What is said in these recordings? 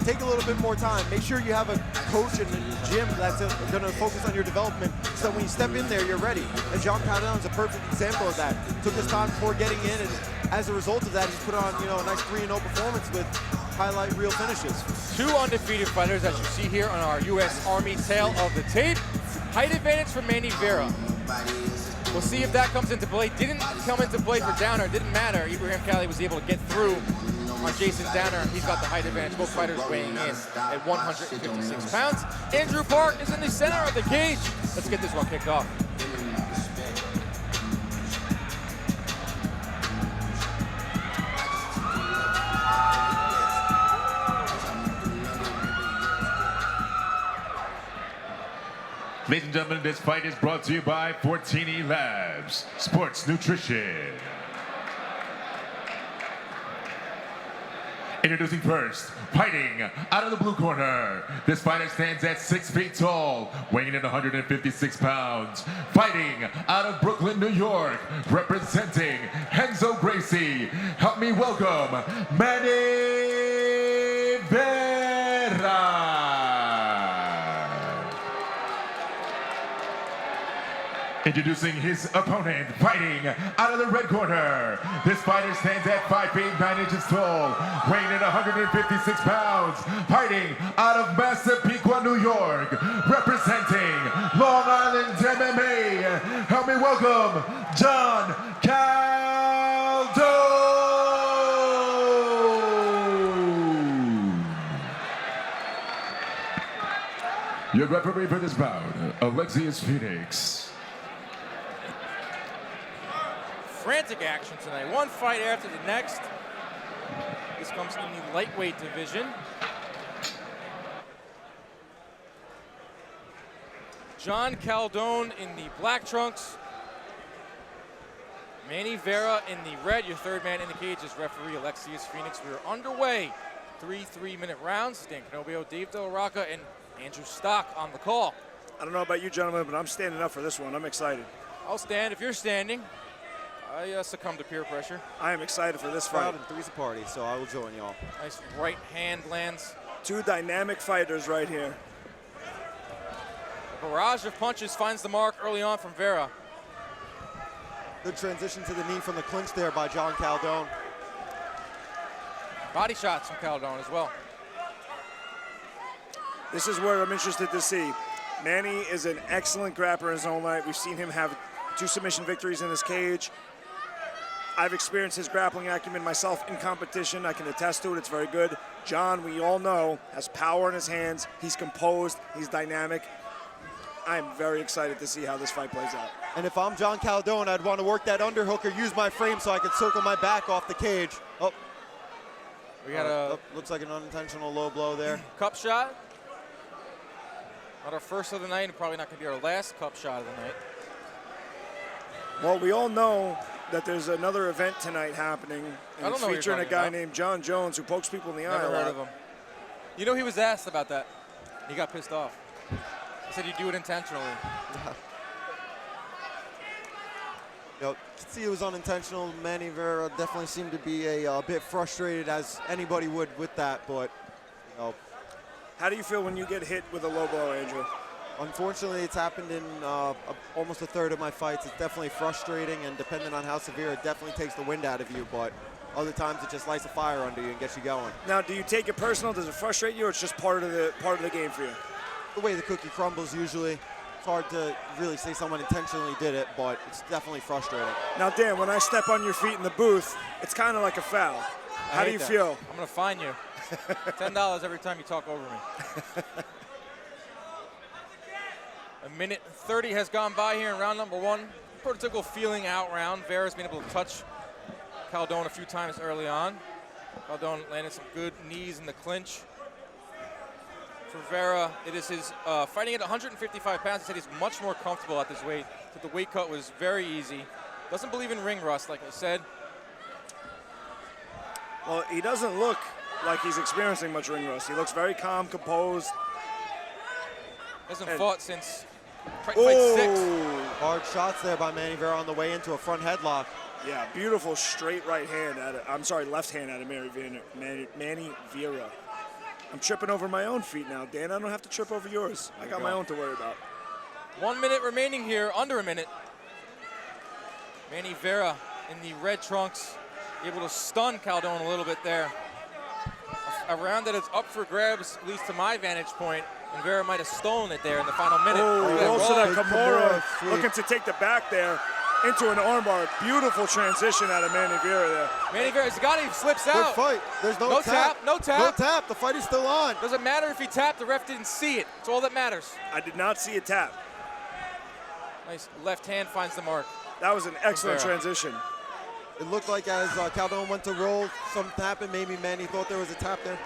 take a little bit more time. Make sure you have a coach in the gym that's going to focus on your development so that when you step in there, you're ready. And John Caldone is a perfect example of that. Took his time before getting in, and as a result of that, he's put on, a nice 3-0 performance with highlight reel finishes. 2 undefeated fighters, as you see here on our U.S. Army tail of the tape. Height advantage for Manny Vera. We'll see if that comes into play. Didn't come into play for Downer. Didn't matter. Ibrahim Kali was able to get through on Jason Downer. He's got the height advantage. Both fighters weighing in at 156 pounds. Andrew Park is in the center of the cage. Let's get this one kicked off. Ladies and gentlemen, this fight is brought to you by Fortini Labs, Sports Nutrition. Introducing first, fighting out of the blue corner. This fighter stands at 6 feet tall, weighing in at 156 pounds. Fighting out of Brooklyn, New York, representing Renzo Gracie. Help me welcome Manny Vera. Introducing his opponent, fighting out of the red corner. This fighter stands at 5 feet 9 inches tall, weighing in 156 pounds. Fighting out of Massapequa, New York, representing Long Island MMA. Help me welcome John Caldone. Your referee for this bout, Alexius Phoenix. Frantic action tonight. One fight after the next. This comes in the lightweight division. John Caldone in the black trunks. Manny Vera in the red. Your third man in the cage is referee Alexius Phoenix. We are underway. 3 3-minute rounds. Dan Canobio, Dave Del Rocca, and Andrew Stock on the call. I don't know about you gentlemen, but I'm standing up for this one. I'm excited. I'll stand if you're standing. I succumb to peer pressure. I am excited for this fight. And three's a party, so I will join y'all. Nice right hand lands. 2 dynamic fighters right here. A barrage of punches finds the mark early on from Vera. Good transition to the knee from the clinch there by John Caldone. Body shots from Caldone as well. This is where I'm interested to see. Manny is an excellent grappler in his own right. We've seen him have 2 submission victories in his cage. I've experienced his grappling acumen myself in competition. I can attest to it. It's very good. John, we all know, has power in his hands. He's composed. He's dynamic. I'm very excited to see how this fight plays out. And if I'm John Caldone, I'd want to work that underhook or use my frame so I could circle my back off the cage. Oh, we got looks like an unintentional low blow there. Cup shot. Not our first of the night, and probably not going to be our last cup shot of the night. Well, we all know that there's another event tonight happening, and it's featuring a guy named John Jones who pokes people in the eye. Never heard of him. You know, he was asked about that. He got pissed off. He said you do it intentionally. See, it was unintentional. Manny Vera definitely seemed to be a bit frustrated, as anybody would with that, but, How do you feel when you get hit with a low blow, Andrew? Unfortunately, it's happened in almost a third of my fights. It's definitely frustrating, and depending on how severe, it definitely takes the wind out of you, but other times it just lights a fire under you and gets you going. Now, do you take it personal? Does it frustrate you, or it's just part of the game for you? The way the cookie crumbles usually. It's hard to really say someone intentionally did it, but it's definitely frustrating. Now, Dan, when I step on your feet in the booth, it's kind of like a foul. How do you feel? I'm going to fine you. $10 every time you talk over me. A minute 30 has gone by here in round number 1. Prototypical feeling out round. Vera's been able to touch Caldone a few times early on. Caldone landed some good knees in the clinch. For Vera, it is his fighting at 155 pounds. He said he's much more comfortable at this weight. So the weight cut was very easy. Doesn't believe in ring rust, like I said. Well, he doesn't look like he's experiencing much ring rust. He looks very calm, composed. Hasn't fought since fight 6. Hard shots there by Manny Vera on the way into a front headlock. Yeah, beautiful straight right hand at it. I'm sorry, left hand at it, Manny Vera. I'm tripping over my own feet now, Dan. I don't have to trip over yours. I got my own to worry about. 1 minute remaining here, under a minute. Manny Vera in the red trunks, able to stun Caldone a little bit there. A round that is up for grabs, at least to my vantage point, and Vera might have stolen it there in the final minute. Rolls to that Kimura, sweep. looking to take the back there into an armbar. Beautiful transition out of Manny Vera there. Manny Vera's got it, he slips Good out. fight. There's no No tap. tap, no tap. No tap. The fight is still on. Doesn't matter if he tapped, the ref didn't see it. It's all that matters. I did not see a tap. Nice left hand finds the mark. That was an excellent Vera. transition. It looked like as Caldone went to roll, something happened. Maybe Manny thought there was a tap there.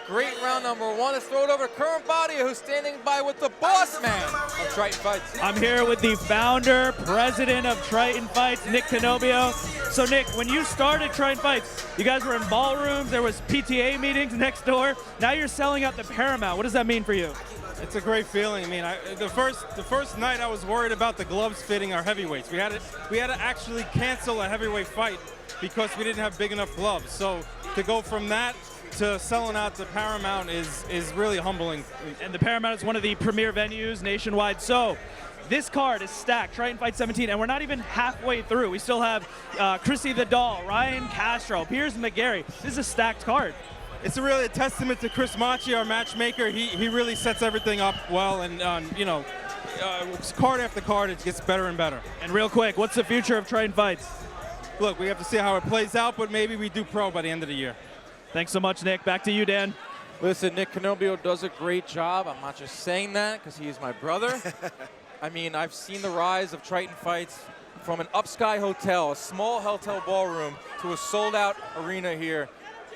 Great round number one. Let's throw it over to Current Body, who's standing by with the boss man of Triton Fights. I'm here with the founder, president of Triton Fights, Nick Canobio. So Nick, when you started Triton Fights, you guys were in ballrooms, there was PTA meetings next door. Now you're selling out the Paramount. What does that mean for you? It's a great feeling. I mean, the first night I was worried about the gloves fitting our heavyweights. We had to actually cancel a heavyweight fight because we didn't have big enough gloves. So to go from that to selling out the Paramount is really humbling. And the Paramount is one of the premier venues nationwide. So this card is stacked, Triton Fight 17, and we're not even halfway through. We still have Chrissy the Doll, Ryan Castro, Piers McGarry. This is a stacked card. It's really a testament to Chris Machi, our matchmaker. He really sets everything up well, and card after card, it gets better and better. And real quick, what's the future of Triton Fights? Look, we have to see how it plays out, but maybe we do pro by the end of the year. Thanks so much, Nick. Back to you, Dan. Listen, Nick Canobio does a great job. I'm not just saying that because he is my brother. I mean, I've seen the rise of Triton Fights from an upsky hotel, a small hotel ballroom, to a sold-out arena here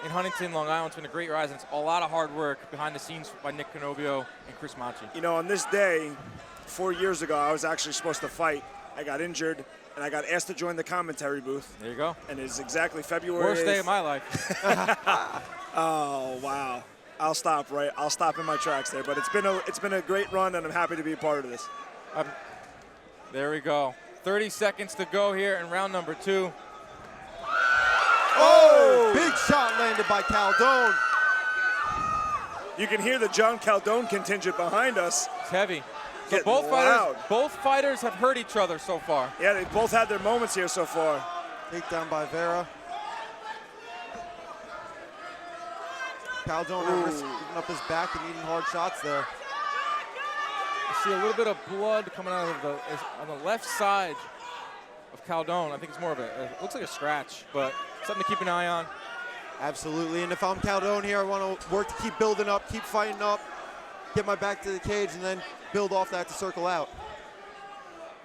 in Huntington, Long Island. It's been a great rise, and it's a lot of hard work behind the scenes by Nick Canobio and Chris Machi. You know, on this day, 4 years ago, I was actually supposed to fight. I got injured, and I got asked to join the commentary booth. There you go. And it's exactly February Worst 8th. day of my life. Oh, wow. I'll stop in my tracks there. But it's been a great run, and I'm happy to be a part of this. There we go. 30 seconds to go here in round number 2. Oh, big shot landed by Caldone. You can hear the John Caldone contingent behind us. It's heavy. So Getting both loud. fighters have hurt each other so far. Yeah, they both had their moments here so far. Takedown by Vera. Caldone risking up his back and eating hard shots there. I see a little bit of blood coming out of on the left side of Caldone. I think it's more of it looks like a scratch, but something to keep an eye on. Absolutely, and if I'm Caldone here, I want to work to keep building up, keep fighting up, get my back to the cage, and then build off that to circle out.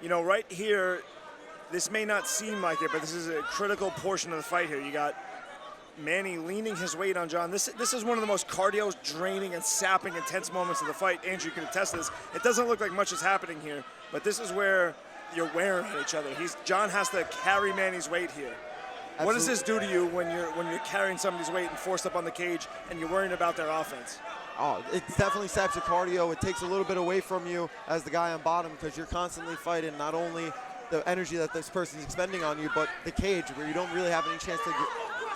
You know, right here, this may not seem like it, but this is a critical portion of the fight here. You got Manny leaning his weight on John. This is one of the most cardio draining and sapping intense moments of the fight. Andrew can attest to this. It doesn't look like much is happening here, but this is where you're wearing at each other. John has to carry Manny's weight here. Absolutely. What does this do to you when you're carrying somebody's weight and forced up on the cage and you're worrying about their offense? Oh, it definitely saps your cardio. It takes a little bit away from you as the guy on bottom because you're constantly fighting not only the energy that this person's expending on you, but the cage where you don't really have any chance to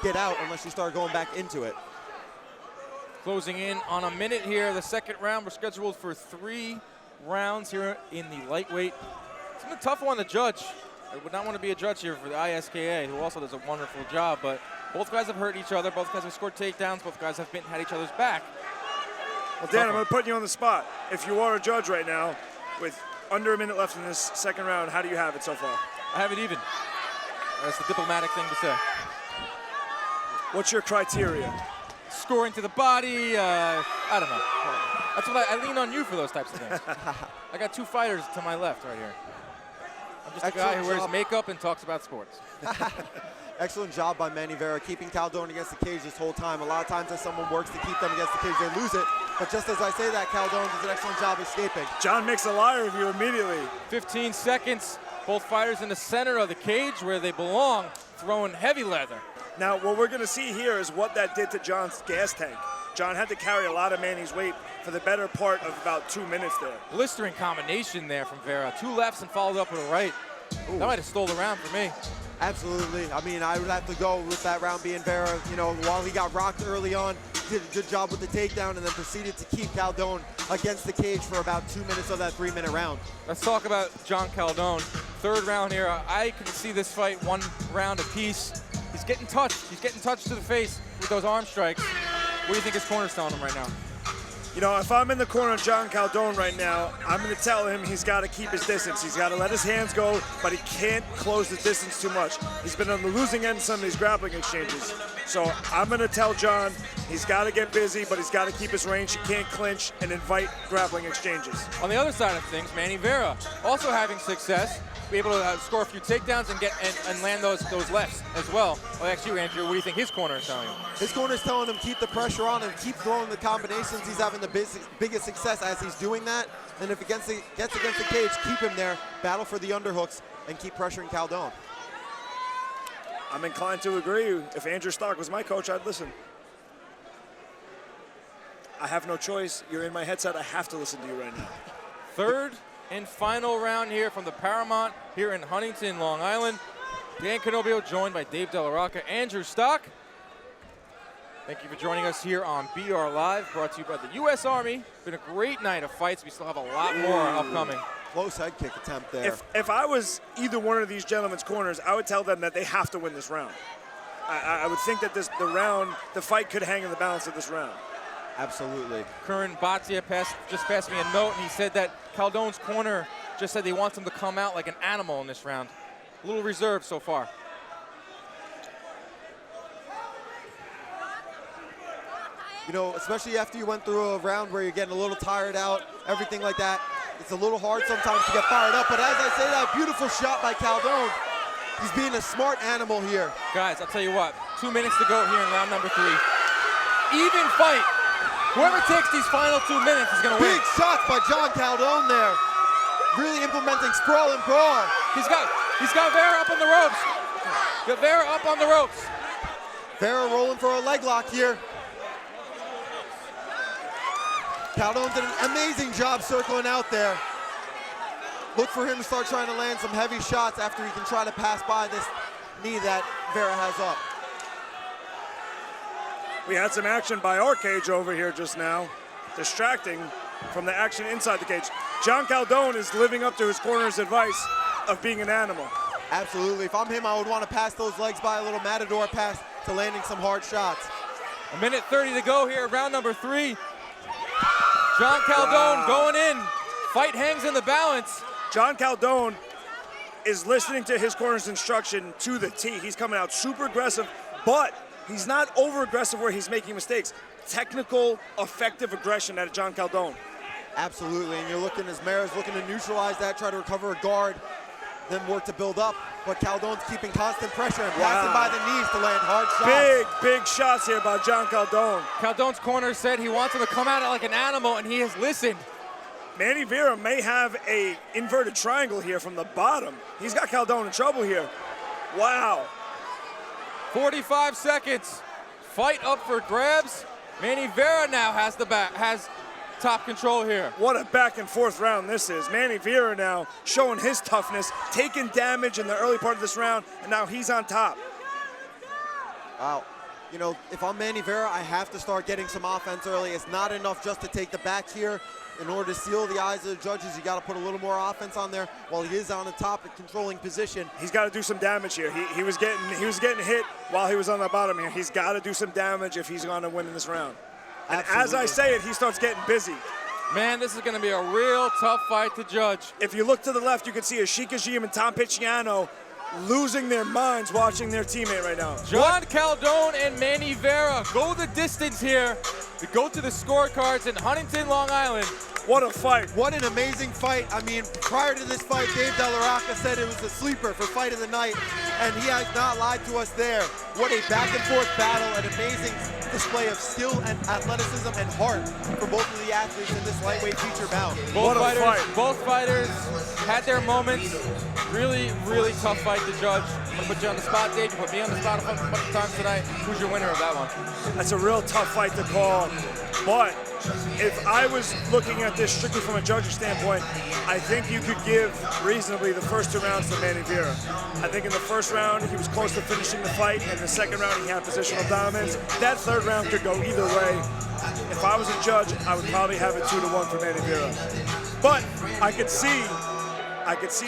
get out unless you start going back into it. Closing in on a minute here. The second round, we're scheduled for 3 rounds here in the lightweight. It's been a tough one to judge. I would not want to be a judge here for the ISKA, who also does a wonderful job, but both guys have hurt each other. Both guys have scored takedowns. Both guys have had each other's back. Well, Dan, I'm going to put you on the spot. If you are a judge right now, with under a minute left in this second round, how do you have it so far? I have it even. That's the diplomatic thing to say. What's your criteria? Scoring to the body, I don't know. That's what I lean on you for those types of things. I got 2 fighters to my left right here. I'm just a guy who wears makeup and talks about sports. Excellent job by Manny Vera, keeping Caldone against the cage this whole time. A lot of times as someone works to keep them against the cage, they lose it. But just as I say that, Caldone does an excellent job escaping. John makes a liar of you immediately. 15 seconds. Both fighters in the center of the cage where they belong, throwing heavy leather. Now, what we're going to see here is what that did to John's gas tank. John had to carry a lot of Manny's weight for the better part of about 2 minutes there. Blistering combination there from Vera. 2 lefts and followed up with a right. That might have stole the round for me. Absolutely. I mean, I would have to go with that round being Vera. You know, while he got rocked early on, did a good job with the takedown and then proceeded to keep Caldone against the cage for about 2 minutes of that 3-minute round. Let's talk about John Caldone. Third round here. I can see this fight 1 round apiece. He's getting touched. He's getting touched to the face with those arm strikes. What do you think his corner's telling him right now? You know, if I'm in the corner of John Caldone right now, I'm going to tell him he's got to keep his distance. He's got to let his hands go, but he can't close the distance too much. He's been on the losing end in some of these grappling exchanges. So I'm going to tell John he's got to get busy, but he's got to keep his range. He can't clinch and invite grappling exchanges. On the other side of things, Manny Vera also having success, be able to score a few takedowns and get and land those lefts as well. I'll ask you, Andrew, what do you think his corner is telling him? His corner is telling him keep the pressure on and keep throwing the combinations. He's having the biggest success as he's doing that. And if it gets against the cage, keep him there, battle for the underhooks, and keep pressuring Caldone. I'm inclined to agree. If Andrew Stark was my coach, I'd listen. I have no choice. You're in my headset. I have to listen to you right now. Third and final round here from the Paramount here in Huntington, Long Island. Dan Canobio joined by Dave De La Rocca, Andrew Stock. Thank you for joining us here on BR Live, brought to you by the U.S. Army. Been a great night of fights. We still have a lot more upcoming. Close head kick attempt there. If I was either one of these gentlemen's corners, I would tell them that they have to win this round. I would think that the fight could hang in the balance of this round. Absolutely. Curran Bhatia just passed me a note, and he said that Caldone's corner just said he wants him to come out like an animal in this round. A little reserved so far. You know, especially after you went through a round where you're getting a little tired out, everything like that, it's a little hard sometimes to get fired up. But as I say that, beautiful shot by Caldone. He's being a smart animal here. Guys, I'll tell you what, 2 minutes to go here in round number 3. Even fight. Whoever takes these final 2 minutes is going to win. Big shots by John Caldone there. Really implementing sprawl and brawl. He's got Vera up on the ropes. Got Vera up on the ropes. Vera rolling for a leg lock here. Caldone did an amazing job circling out there. Look for him to start trying to land some heavy shots after he can try to pass by this knee that Vera has up. We had some action by our cage over here just now, distracting from the action inside the cage. John Caldone is living up to his corner's advice of being an animal. Absolutely. If I'm him, I would want to pass those legs by, a little matador pass to landing some hard shots. 1:30 to go here, round number 3. John Caldone going in. Fight hangs in the balance. John Caldone is listening to his corner's instruction to the T. He's coming out super aggressive, but he's not over-aggressive where he's making mistakes. Technical, effective aggression out of John Caldone. Absolutely, and you're looking, as Mara's looking to neutralize that, try to recover a guard, then work to build up. But Caldone's keeping constant pressure and passing by the knees to land hard shots. Big shots here by John Caldone. Caldone's corner said he wants him to come at it like an animal, and he has listened. Manny Vera may have a inverted triangle here from the bottom. He's got Caldone in trouble here. Wow. 45 seconds. Fight up for grabs. Manny Vera now has top control here. What a back and forth round this is. Manny Vera now showing his toughness, taking damage in the early part of this round, and now he's on top. Wow. You know, if I'm Manny Vera, I have to start getting some offense early. It's not enough just to take the back here. In order to seal the eyes of the judges, you got to put a little more offense on there while he is on the top and controlling position. He's got to do some damage here. He was getting hit while he was on the bottom here. He's got to do some damage if he's going to win in this round. And as I say it, he starts getting busy. Man, this is going to be a real tough fight to judge. If you look to the left, you can see Ashika Jim and Tom Picciano losing their minds watching their teammate right now. John Caldone and Manny Vera go the distance here. We go to the scorecards in Huntington, Long Island. What a fight. What an amazing fight. I mean, prior to this fight, Dave De La Rocca said it was a sleeper for fight of the night, and he has not lied to us there. What a back and forth battle, an amazing display of skill and athleticism and heart for both of the athletes in this lightweight feature bout. Both fighters had their moments. Really, really tough fight to judge. I'm going to put you on the spot, Dave. You put me on the spot a bunch of times tonight. Who's your winner of that one? That's a real tough fight to call, but if I was looking at this strictly from a judge's standpoint, I think you could give reasonably the first 2 rounds to Manny Vera. I think in the first round, he was close to finishing the fight, and the second round, he had positional dominance. That third round could go either way. If I was a judge, I would probably have it 2-1 for Manny Vera. But I could see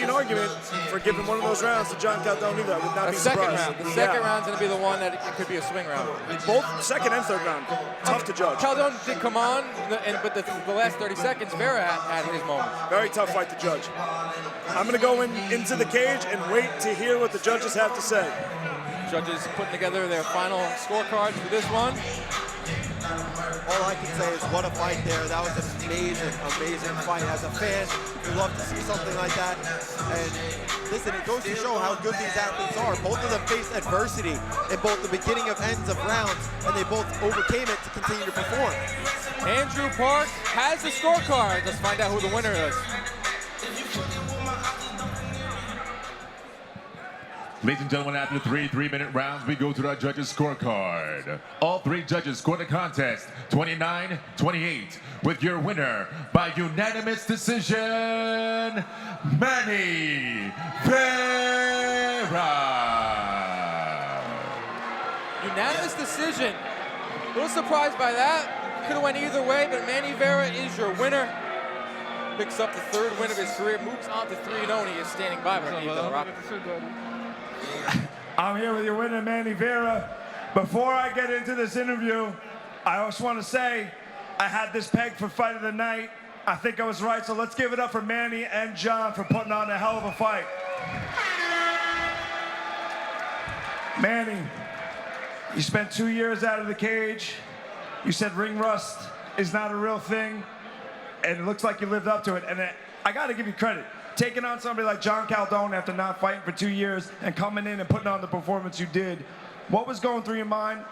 an argument for giving one of those rounds to John Caldone either. I would not be surprised. The second round's going to be the one that it could be a swing round. Both second and third round, tough to judge. Caldone did come on, but the last 30 seconds, Vera had his moment. Very tough fight to judge. I'm going to go into the cage and wait to hear what the judges have to say. Judges putting together their final scorecards for this one. All I can say is what a fight there. That was an amazing, amazing fight. As a fan, you love to see something like that. And listen, it goes to show how good these athletes are. Both of them faced adversity in both the beginning of ends of rounds, and they both overcame it to continue to perform. Andrew Park has the scorecard. Let's find out who the winner is. Ladies and gentlemen, after 3 3-minute rounds, we go to our judges' scorecard. All 3 judges scored the contest 29-28, with your winner by unanimous decision, Manny Vera. Unanimous decision. A little surprised by that. Could have went either way, but Manny Vera is your winner. Picks up the 3rd win of his career, moves on to 3-0, and he is standing by. I'm here with your winner, Manny Vera. Before I get into this interview, I just want to say I had this pegged for fight of the night. I think I was right, so let's give it up for Manny and John for putting on a hell of a fight. Manny, you spent 2 years out of the cage. You said ring rust is not a real thing, and it looks like you lived up to it. And I got to give you credit. Taking on somebody like John Caldone after not fighting for 2 years and coming in and putting on the performance you did, what was going through your mind,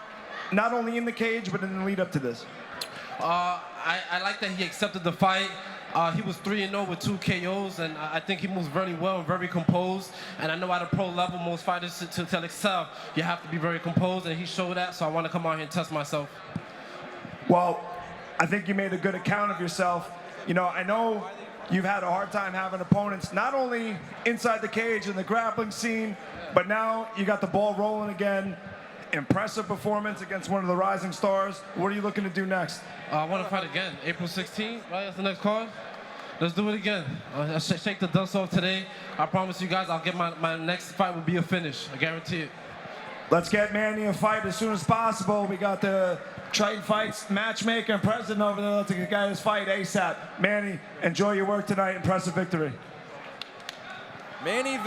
not only in the cage, but in the lead up to this? I like that he accepted the fight. He was 3-0 with 2 KOs, and I think he moves very well and very composed. And I know at a pro level, most fighters to excel, you have to be very composed, and he showed that, so I want to come out here and test myself. Well, I think you made a good account of yourself. You know, I know you've had a hard time having opponents, not only inside the cage in the grappling scene, but now you got the ball rolling again. Impressive performance against one of the rising stars. What are you looking to do next? I want to fight again, April 16th, right? That's the next card. Let's do it again. Shake the dust off today. I promise you guys I'll get my next fight will be a finish. I guarantee it. Let's get Manny a fight as soon as possible. We got the Triton Fights matchmaker and president over there. Let's get this fight ASAP. Manny, enjoy your work tonight. Impressive victory. Manny